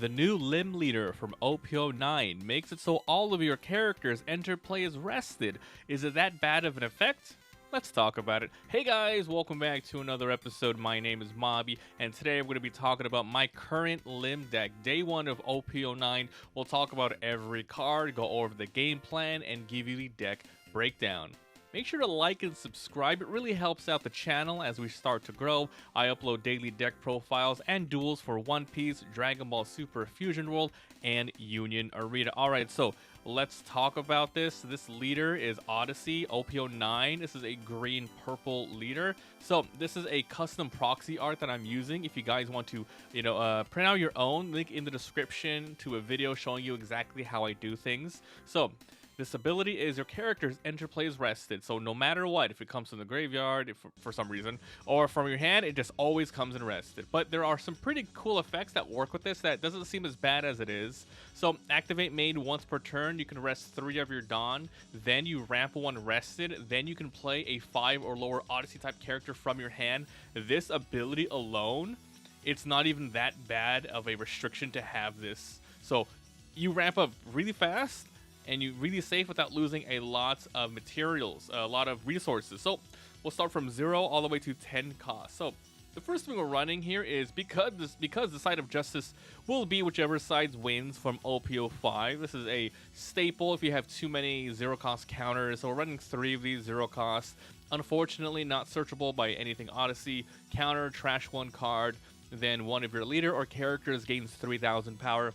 The new Lim leader from OP09 makes it so all of your characters enter play as rested. Is it that bad of an effect? Let's talk about it. Hey guys, welcome back to another episode. My name is Mobby, and today I'm going to be talking about my current Lim deck. Day 1 of OP09, we'll talk about every card, go over the game plan, and give you the deck breakdown. Make sure to like and subscribe, it really helps out the channel as we start to grow. I upload daily deck profiles and duels for One Piece, Dragon Ball Super Fusion World, and Union Arena. Alright, so let's talk about this. This leader is ODYSSEY OP09. This is a green purple leader. So this is a custom proxy art that I'm using. If you guys want to, print out your own, link in the description to a video showing you exactly how I do things. So this ability is your characters enter play as rested, so no matter what, if it comes from the graveyard if for some reason, or from your hand, it just always comes in rested. But there are some pretty cool effects that work with this that doesn't seem as bad as it is. So activate main once per turn, you can rest 3 of your Dawn, then you ramp 1 rested, then you can play a 5 or lower ODYSSEY type character from your hand. This ability alone, it's not even that bad of a restriction to have this. So you ramp up really fast, and you're really safe without losing a lot of materials, a lot of resources. So we'll start from 0 all the way to 10 cost. So the first thing we're running here is because the side of justice will be whichever side wins from OP05. This is a staple if you have too many 0 cost counters. So we're running 3 of these 0 cost. Unfortunately, not searchable by anything ODYSSEY. Counter, trash 1 card, then one of your leader or characters gains 3,000 power.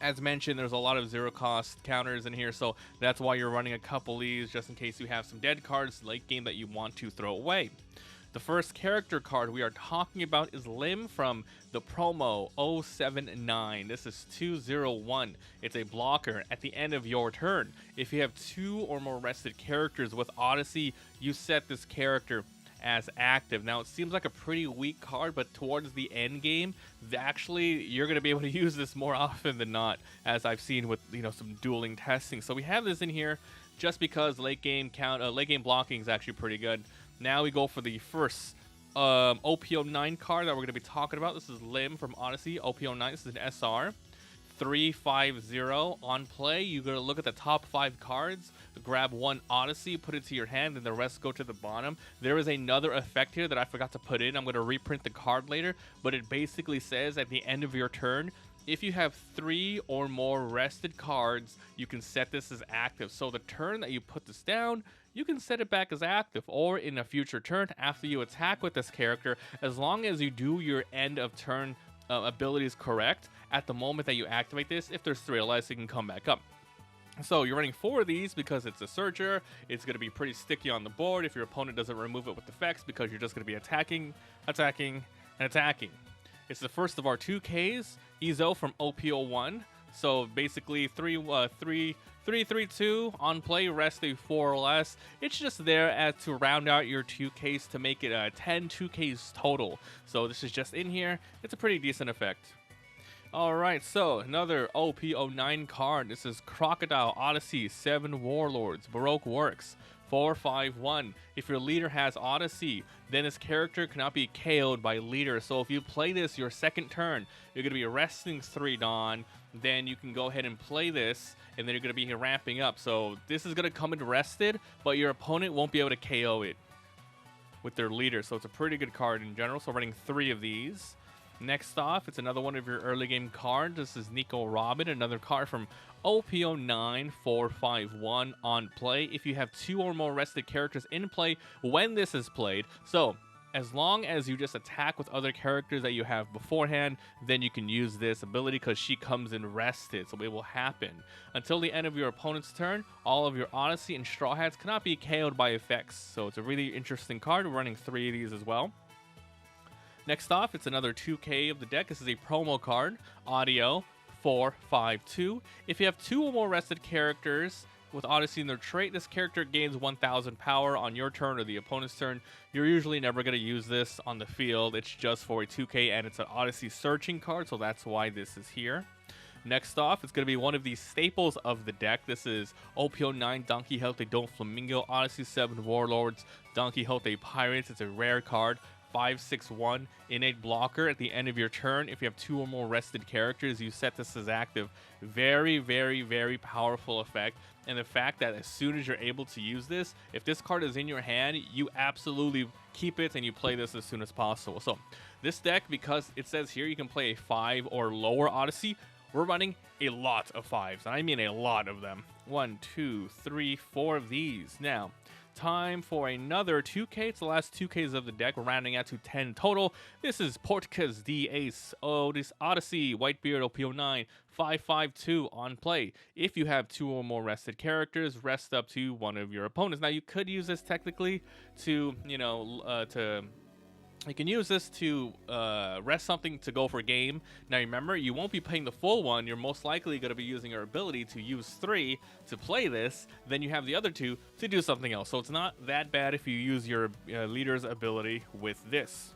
As mentioned, there's a lot of 0 cost counters in here, so that's why you're running a couple of these, just in case you have some dead cards late game that you want to throw away. The first character card we are talking about is Lim from the promo 079. This is 201. It's a blocker at the end of your turn. If you have 2 or more rested characters with ODYSSEY, you set this character as active. Now it seems like a pretty weak card, but towards the end game, actually you're going to be able to use this more often than not, as I've seen with some dueling testing. So we have this in here just because late game blocking is actually pretty good. Now we go for the first OP09 card that we're going to be talking about. This is Lim from ODYSSEY OP09. This is an SR 350 on play. You're going to look at the top 5 cards, grab 1 ODYSSEY, put it to your hand, and the rest go to the bottom. There is another effect here that I forgot to put in. I'm going to reprint the card later, but it basically says at the end of your turn, if you have 3 or more rested cards, you can set this as active. So the turn that you put this down, you can set it back as active, or in a future turn after you attack with this character, as long as you do your end of turn abilities correct at the moment that you activate this. If there's 3 less, you can come back up. So you're running 4 of these because it's a searcher. It's going to be pretty sticky on the board if your opponent doesn't remove it with effects, because you're just going to be attacking, attacking, and attacking. It's the first of our 2Ks, Izo from OP01. So basically 3-3-2 on play, rest a 4 or less. It's just there to round out your 2Ks to make it 10 2Ks total. So this is just in here. It's a pretty decent effect. Alright, so another OP09 card. This is Crocodile ODYSSEY 7 Warlords Baroque Works 451. If your leader has ODYSSEY, then this character cannot be KO'd by leader. So if you play this your second turn, you're going to be resting 3 Dawn, then you can go ahead and play this, and then you're going to be ramping up. So this is going to come in rested, but your opponent won't be able to KO it with their leader. So it's a pretty good card in general. So running 3 of these. Next off, it's another one of your early game cards. This is Nico Robin, another card from OP09 451 on play. If you have 2 or more rested characters in play when this is played, so as long as you just attack with other characters that you have beforehand, then you can use this ability because she comes in rested, so it will happen. Until the end of your opponent's turn, all of your ODYSSEY and Straw Hats cannot be KO'd by effects, so it's a really interesting card. We're running 3 of these as well. Next off, it's another 2K of the deck. This is a promo card, Audio 452. If you have 2 or more rested characters with ODYSSEY in their trait, this character gains 1,000 power on your turn or the opponent's turn. You're usually never going to use this on the field. It's just for a 2K, and it's an ODYSSEY searching card, so that's why this is here. Next off, it's going to be one of the staples of the deck. This is OP09 Don Quixote Don Flamingo ODYSSEY 7 Warlords Don Quixote Pirates. It's a rare card. 5/6/1 innate blocker at the end of your turn. If you have 2 or more rested characters, you set this as active. Very, very, very powerful effect. And the fact that as soon as you're able to use this, if this card is in your hand, you absolutely keep it and you play this as soon as possible. So this deck, because it says here you can play a 5 or lower Odyssey, we're running a lot of 5s, and I mean a lot of them. 1, 2, 3, 4 of these. Now, time for another 2K. It's the last 2Ks of the deck. We're rounding out to 10 total. This is Portkas the Ace, ODYSSEY, Whitebeard, OP09, 5/5/2 on play. If you have 2 or more rested characters, rest up to one of your opponents. Now, you could use this technically to, you can use this to rest something to go for game. Now remember, you won't be playing the full one. You're most likely going to be using your ability to use 3 to play this. Then you have the other 2 to do something else. So it's not that bad if you use your leader's ability with this.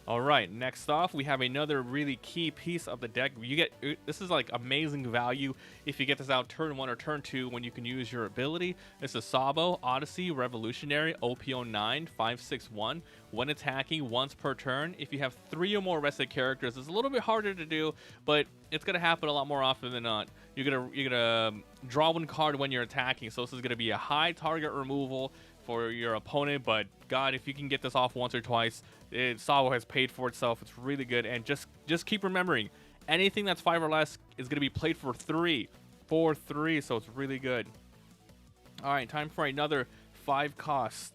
All right, next off, we have another really key piece of the deck. You get this is like amazing value if you get this out turn 1 or turn 2 when you can use your ability. This is Sabo, Odyssey, Revolutionary, OP09, 5/6/1. When attacking once per turn, if you have 3 or more rested characters, it's a little bit harder to do, but it's gonna happen a lot more often than not. You're gonna draw 1 card when you're attacking, so this is gonna be a high target removal for your opponent, but God, if you can get this off once or twice, Sabo has paid for itself. It's really good, and just keep remembering, anything that's 5 or less is going to be played for 3, so it's really good. All right, time for another 5 cost,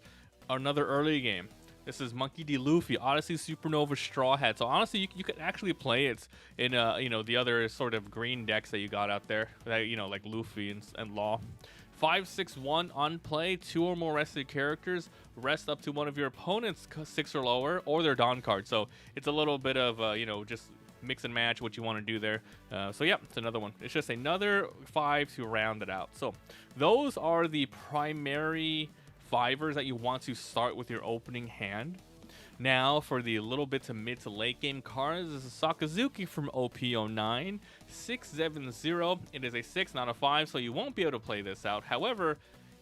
another early game. This is Monkey D. Luffy, Odyssey, Supernova, Straw Hat. So honestly, you could actually play it in the other sort of green decks that you got out there, like Luffy and Law. 5/6/1 on play, 2 or more rested characters, rest up to one of your opponents 6 or lower, or their Dawn card. So it's a little bit of just mix and match what you want to do there. So yeah, it's another one. It's just another 5 to round it out. So those are the primary 5ers that you want to start with your opening hand. Now, for the little bit to mid to late game cards, this is Sakazuki from OP09, 6/7/0. It is a 6, not a 5, so you won't be able to play this out. However,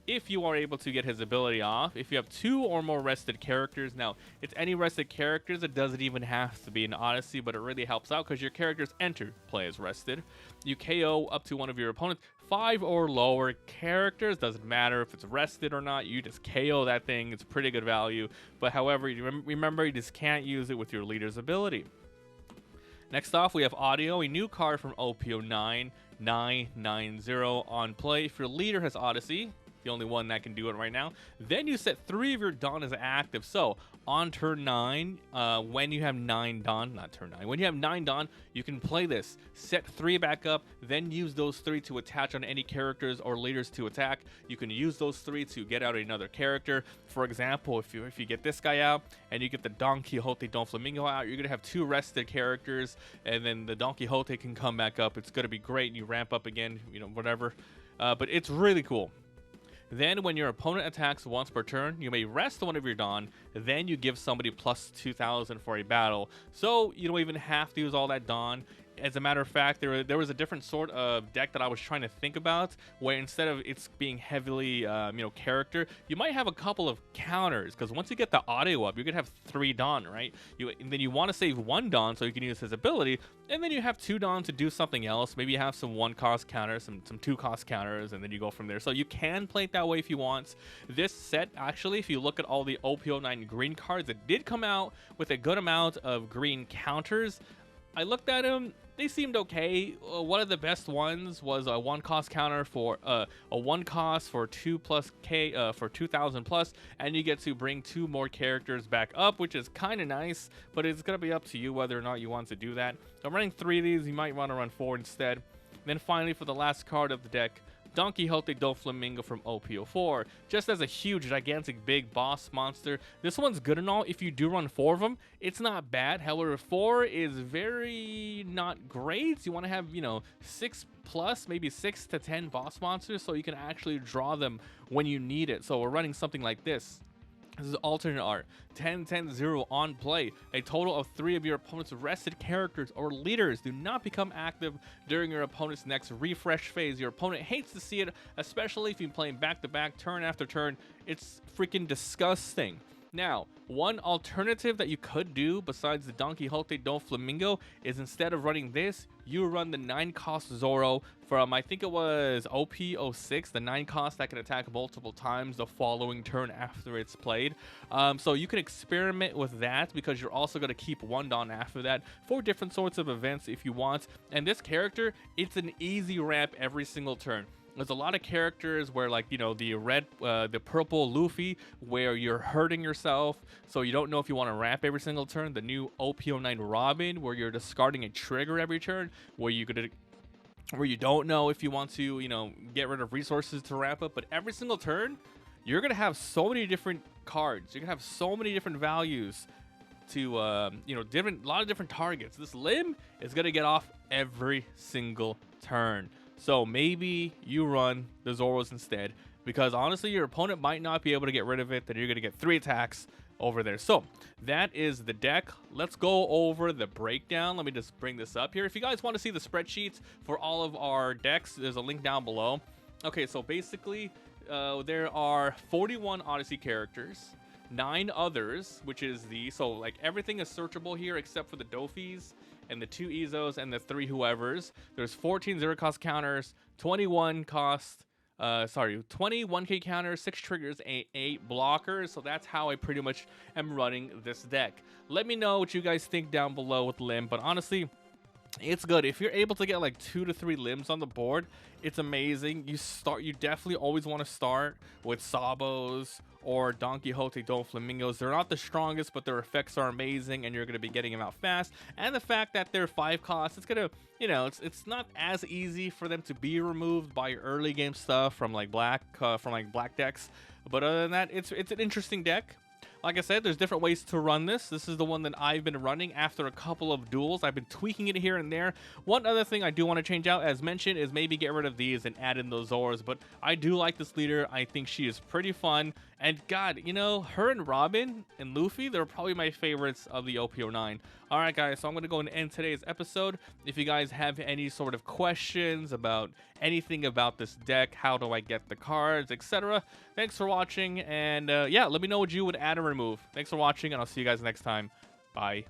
if you are able to get his ability off, if you have 2 or more rested characters, now it's any rested characters, it doesn't even have to be an Odyssey, but it really helps out because your characters enter play as rested. You KO up to one of your opponents, 5 or lower characters, doesn't matter if it's rested or not, you just KO that thing. It's pretty good value, but however, remember you just can't use it with your leader's ability. Next off, we have Audio, a new card from OP09, 9/9/0 on play. If your leader has Odyssey, the only one that can do it right now, then you set 3 of your Dawn as active. So on turn 9, when you have 9 Dawn, not turn 9, when you have 9 Dawn, you can play this, set 3 back up, then use those 3 to attach on any characters or leaders to attack. You can use those 3 to get out another character. For example, if you get this guy out and you get the Don Quixote Don Flamingo out, you're gonna have 2 rested characters, and then the Don Quixote can come back up. It's gonna be great, and you ramp up again, whatever. But it's really cool. Then when your opponent attacks once per turn, you may rest one of your Dawn, then you give somebody plus 2,000 for a battle. So you don't even have to use all that Dawn. As a matter of fact, there was a different sort of deck that I was trying to think about, where instead of it's being heavily, character, you might have a couple of counters, because once you get the audio up, you're gonna have 3 Dawn, right? And then you want to save 1 Dawn so you can use his ability, and then you have 2 Dawn to do something else. Maybe you have some 1-cost counters, some 2-cost counters, and then you go from there. So you can play it that way if you want. This set, actually, if you look at all the OP09 green cards, it did come out with a good amount of green counters. I looked at them, they seemed okay. One of the best ones was a 1-cost counter for a 1-cost for 2+K for 2,000 plus, and you get to bring 2 more characters back up, which is kind of nice, but it's gonna be up to you whether or not you want to do that. So I'm running 3 of these. You might want to run 4 instead. And then finally, for the last card of the deck, Don Quixote Don Flamingo from OP04, just as a huge, gigantic, big boss monster. This one's good and all. If you do run 4 of them, it's not bad. However, 4 is very not great. You want to have, 6 plus, maybe 6 to 10 boss monsters, so you can actually draw them when you need it. So we're running something like this. This is alternate art, 10/10/0 on play. A total of 3 of your opponent's rested characters or leaders do not become active during your opponent's next refresh phase. Your opponent hates to see it, especially if you're playing back-to-back, turn after turn. It's freaking disgusting. Now, one alternative that you could do besides the Don Quixote Don Flamingo is instead of running this, you run the 9-cost Zoro from, I think it was OP06, the 9-cost that can attack multiple times the following turn after it's played. So you can experiment with that because you're also going to keep one Don after that for different sorts of events if you want. And this character, it's an easy ramp every single turn. There's a lot of characters where, like, you know, the purple Luffy, where you're hurting yourself, so you don't know if you want to ramp every single turn. The new OP09 Robin, where you're discarding a trigger every turn, where you don't know if you want to, you know, get rid of resources to ramp up. But every single turn, you're gonna have so many different cards. You're gonna have so many different values to, you know, a lot of different targets. This Lim is gonna get off every single turn. So maybe you run the Zoros instead, because honestly, your opponent might not be able to get rid of it. Then you're going to get 3 attacks over there. So that is the deck. Let's go over the breakdown. Let me just bring this up here. If you guys want to see the spreadsheets for all of our decks, there's a link down below. Okay, so basically, there are 41 Odyssey characters, 9 others, which is so like everything is searchable here except for the Dofis and the 2 Izos and the 3 whoever's. There's 14 0-cost counters, 21 cost, 21k counters, 6 triggers, 8 blockers. So that's how I pretty much am running this deck. Let me know what you guys think down below with Lim, but honestly, it's good. If you're able to get like 2 to 3 limbs on the board, it's amazing. You definitely always want to start with Sabos or Don Quixote Don Flamingos. They're not the strongest, but their effects are amazing, and you're going to be getting them out fast. And the fact that they're 5 costs, it's going to, you know, it's not as easy for them to be removed by early game stuff from like black decks. But other than that, it's an interesting deck. Like I said, there's different ways to run this. This is the one that I've been running after a couple of duels. I've been tweaking it here and there. One other thing I do want to change out, as mentioned, is maybe get rid of these and add in those Zoras. But I do like this leader. I think she is pretty fun. And God, you know, her and Robin and Luffy, they're probably my favorites of the OP09. All right, guys, so I'm going to go and end today's episode. If you guys have any sort of questions about anything about this deck, how do I get the cards, etc., thanks for watching. And yeah, let me know what you would add or remove. Thanks for watching, and I'll see you guys next time. Bye.